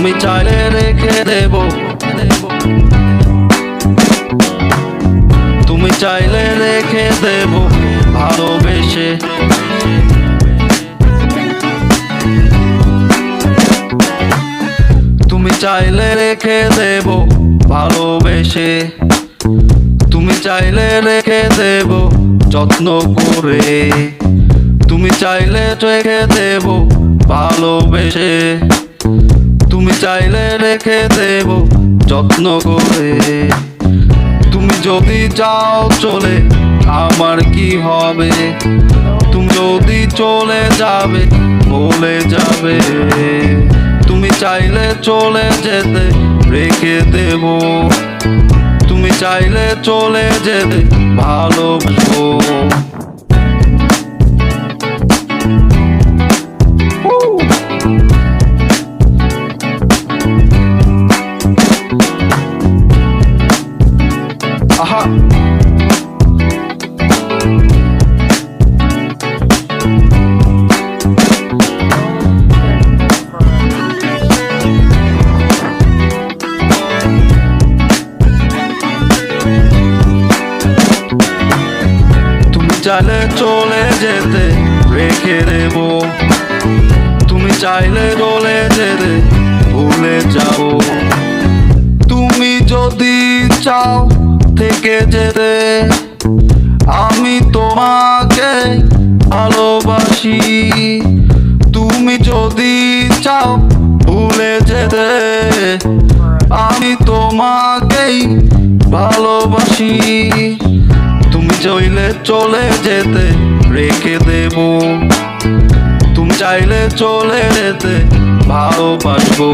তুমি চাইলে রেখে দেব, তুমি চাইলে রেখে দেব ভালোবেসে। তুমি চাইলে রেখে দেব ভালোবেসে, তুমি চাইলে রেখে দেব যত্ন করে, তুমি চাইলে রেখে দেব ভালোবেসে, তুমি চাইলে রেখে দেব যত্ন করে। তুমি যদি যাও চলে আমার কি হবে, তুমি যদি চলে যাবে বলে যাবে, তুমি চাইলে চলে যেতে রেখে দেব, তুমি চাইলে চলে যেতে ভালোবাসবো। আহা চাইলে চলে যেতে রেখে দেব, তুমি চাইলে চলে যেতে ভুলে যাও, তুমি যদি চাও থেকে যেতে আমি তোমাকে ভালোবাসি, তুমি যদি চাও ভুলে যেতে আমি তোমাকেই ভালোবাসি, তুমি চাইলে চলে যেতে রেখে দেব, তুমি চাইলে চলে যেতে ভালোবাসবো,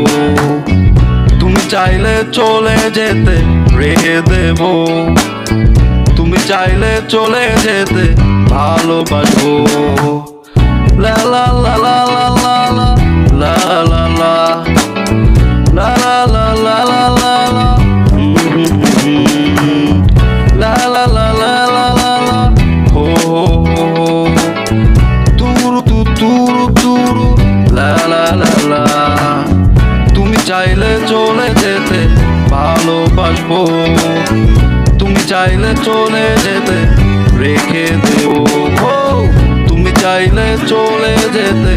তুমি চাইলে চলে যেতে রেখে দেব, তুমি চাইলে চলে যেতে ভালোবাসবো। লা লা লা লা লা লা লা লা লা লা লা লা লা লা লা la la la la la la la ho ho ho turu tu turu turu la la la la তুমি চাইলে চলে যেতে ভালোবাসবো, তুমি চাইলে চলে যেতে রেখে দেব, তুমি চাইলে চলে যেতে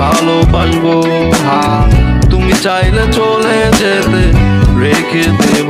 ভালোবাসবো, হ্যাঁ তুমি চাইলে চলে যেতে রেখে দেব।